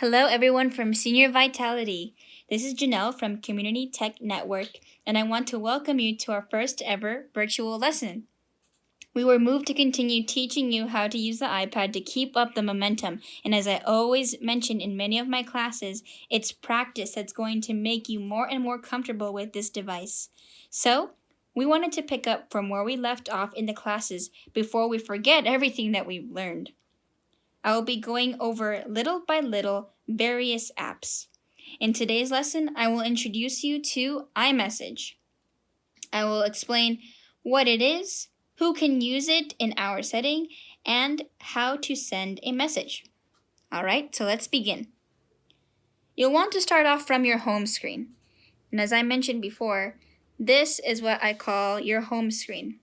Hello, everyone from Senior Vitality. This is Jannell from Community Tech Network, and I want to welcome you to our first ever virtual lesson. We were moved to continue teaching you how to use the iPad to keep up the momentum, and as I always mention in many of my classes, it's practice that's going to make you more and more comfortable with this device. So, we wanted to pick up from where we left off in the classes before we forget everything that we've learned. I will be going over little by little various apps. In today's lesson, I will introduce you to iMessage. I will explain what it is, who can use it in our setting, and how to send a message. Alright, so let's begin. You'll want to start off from your home screen. And as I mentioned before, this is what I call your home screen.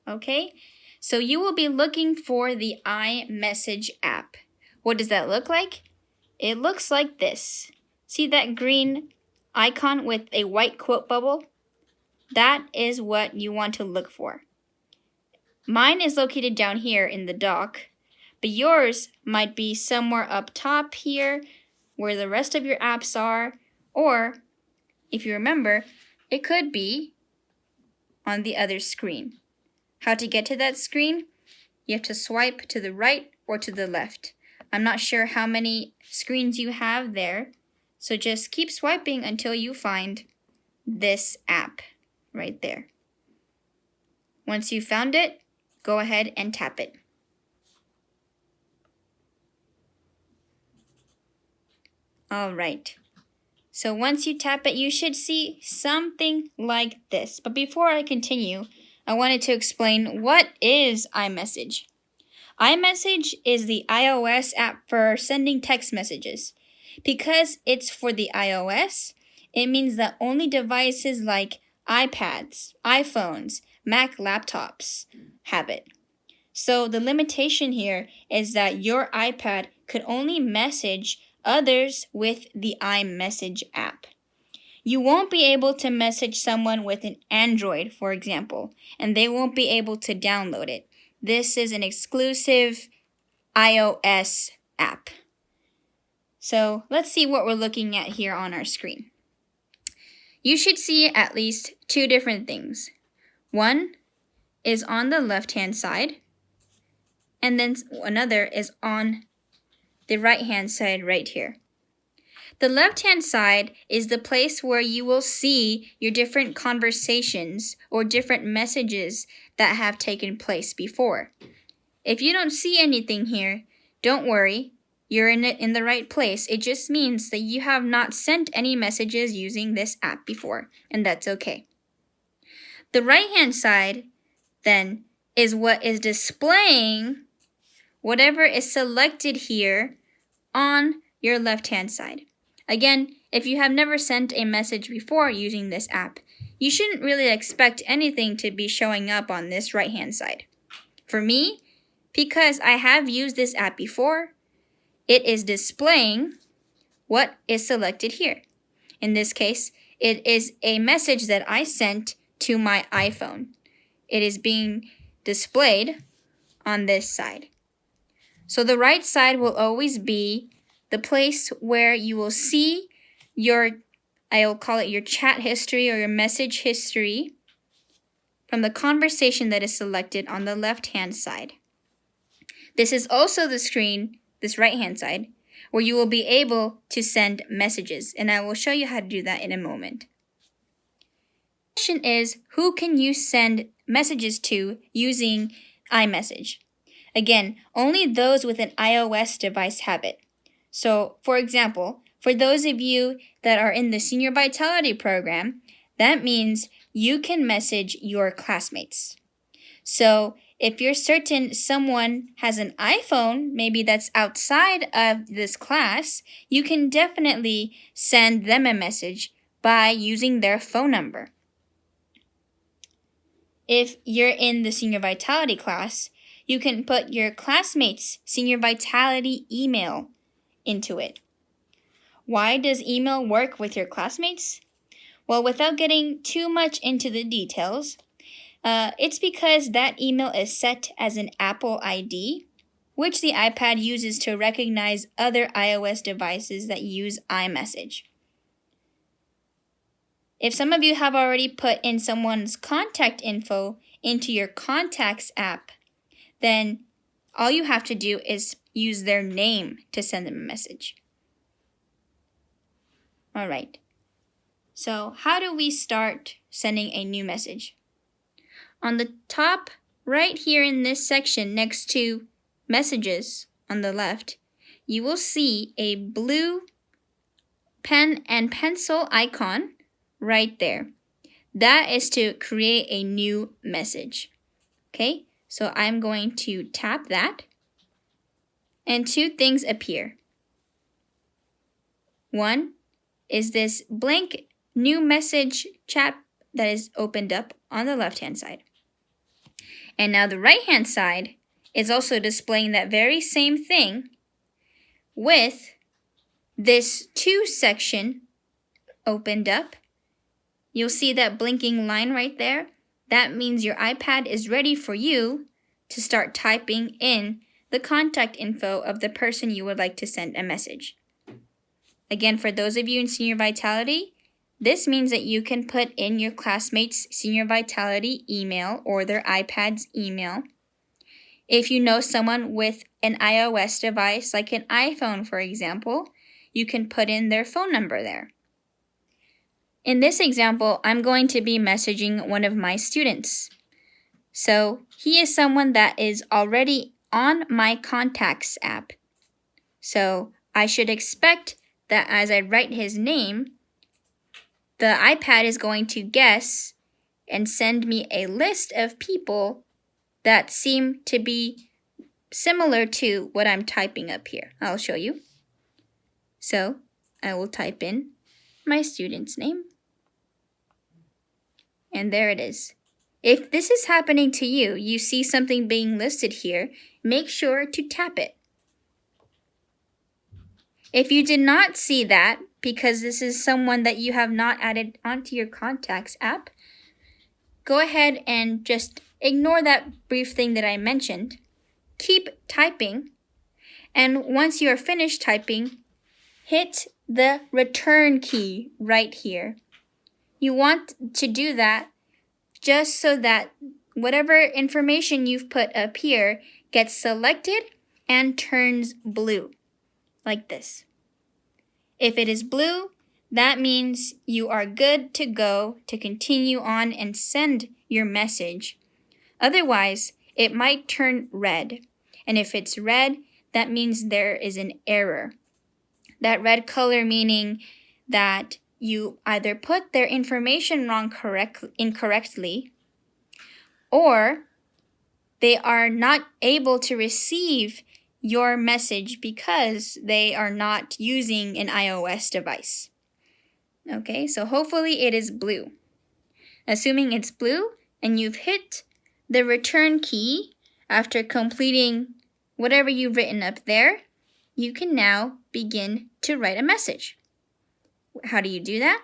Okay? So you will be looking for the iMessage app. What does that look like? It looks like this. See that green icon with a white quote bubble? That is what you want to look for. Mine is located down here in the dock, but yours might be somewhere up top here where the rest of your apps are, or if you remember, it could be on the other screen. How to get to that screen? You have to swipe to the right or to the left. I'm not sure how many screens you have there, so just keep swiping until you find this app right there. Once you've found it, go ahead and tap it. All right. So once you tap it, you should see something like this. But before I continue, I wanted to explain what is iMessage. iMessage is the iOS app for sending text messages. Because it's for the iOS, it means that only devices like iPads, iPhones, Mac laptops have it. So the limitation here is that your iPad could only message others with the iMessage app. You won't be able to message someone with an Android, for example, and they won't be able to download it. This is an exclusive iOS app. So let's see what we're looking at here on our screen. You should see at least two different things. One is on the left-hand side, and then another is on the right-hand side right here. The left-hand side is the place where you will see your different conversations or different messages that have taken place before. If you don't see anything here, don't worry, you're in the right place. It just means that you have not sent any messages using this app before, and that's okay. The right-hand side, then, is what is displaying whatever is selected here on your left-hand side. Again, if you have never sent a message before using this app, you shouldn't really expect anything to be showing up on this right-hand side. For me, because I have used this app before, it is displaying what is selected here. In this case, it is a message that I sent to my iPhone. It is being displayed on this side. So the right side will always be the place where you will see I'll call it your chat history or your message history from the conversation that is selected on the left-hand side. This is also the screen, this right-hand side, where you will be able to send messages, and I will show you how to do that in a moment. The question is, who can you send messages to using iMessage? Again, only those with an iOS device have it. So, for example, for those of you that are in the Senior Vitality program, that means you can message your classmates. So, if you're certain someone has an iPhone, maybe that's outside of this class, you can definitely send them a message by using their phone number. If you're in the Senior Vitality class, you can put your classmates' Senior Vitality email into it. Why does email work with your classmates? Well, without getting too much into the details, it's because that email is set as an Apple ID which the iPad uses to recognize other iOS devices that use iMessage. If some of you have already put in someone's contact info into your Contacts app, then all you have to do is use their name to send them a message. All right. So how do we start sending a new message? On the top right here in this section next to Messages on the left, you will see a blue pen and pencil icon right there. That is to create a new message. Okay, so I'm going to tap that and two things appear. One is this blank new message chat that is opened up on the left-hand side. And now the right-hand side is also displaying that very same thing with this to section opened up. You'll see that blinking line right there. That means your iPad is ready for you to start typing in the contact info of the person you would like to send a message. Again, for those of you in Senior Vitality, this means that you can put in your classmates' Senior Vitality email or their iPad's email. If you know someone with an iOS device, like an iPhone, for example, you can put in their phone number there. In this example, I'm going to be messaging one of my students. So he is someone that is already on my Contacts app. So I should expect that as I write his name, the iPad is going to guess and send me a list of people that seem to be similar to what I'm typing up here. I'll show you. So I will type in my student's name. And there it is. If this is happening to you, you see something being listed here, make sure to tap it. If you did not see that, because this is someone that you have not added onto your Contacts app, go ahead and just ignore that brief thing that I mentioned. Keep typing, and once you are finished typing, hit the return key right here. You want to do that just so that whatever information you've put up here gets selected and turns blue, like this. If it is blue, that means you are good to go to continue on and send your message. Otherwise, it might turn red. And if it's red, that means there is an error. That red color meaning that you either put their information wrong incorrectly, or they are not able to receive your message because they are not using an iOS device. Okay, so hopefully it is blue. Assuming it's blue and you've hit the return key after completing whatever you've written up there, you can now begin to write a message. How do you do that?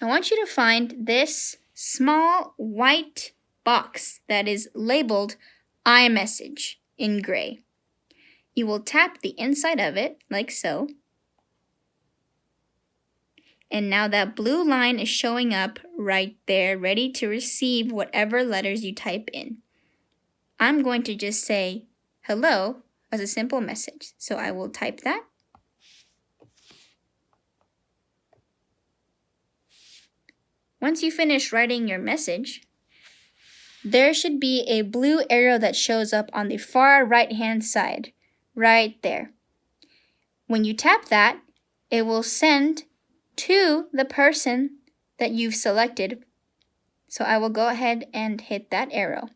I want you to find this small white box that is labeled iMessage in gray. You will tap the inside of it like so. And now that blue line is showing up right there, ready to receive whatever letters you type in. I'm going to just say hello as a simple message. So I will type that. Once you finish writing your message, there should be a blue arrow that shows up on the far right-hand side, right there. When you tap that, it will send to the person that you've selected. So I will go ahead and hit that arrow.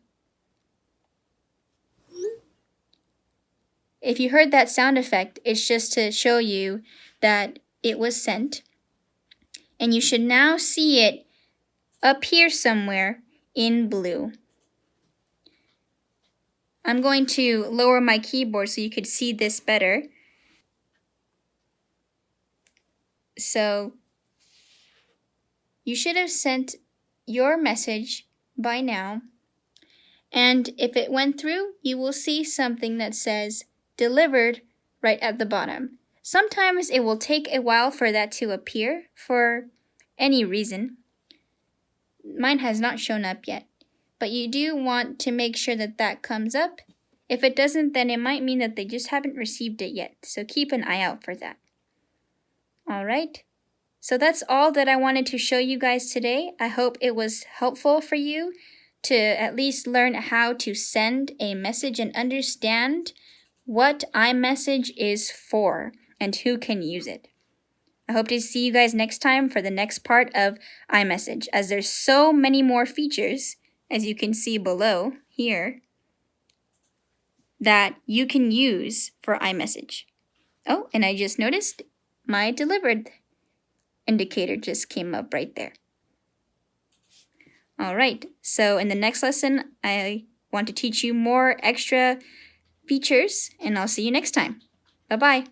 If you heard that sound effect, it's just to show you that it was sent. And you should now see it appear somewhere in blue. I'm going to lower my keyboard so you could see this better. So you should have sent your message by now. And if it went through, you will see something that says delivered right at the bottom. Sometimes it will take a while for that to appear for any reason. Mine has not shown up yet, but you do want to make sure that that comes up. If it doesn't, then it might mean that they just haven't received it yet, so keep an eye out for that. All right, so that's all that I wanted to show you guys today. I hope it was helpful for you to at least learn how to send a message and understand what iMessage is for and who can use it. I hope to see you guys next time for the next part of iMessage, as there's so many more features, as you can see below here, that you can use for iMessage. Oh, and I just noticed my delivered indicator just came up right there. All right, so in the next lesson, I want to teach you more extra features, and I'll see you next time. Bye-bye.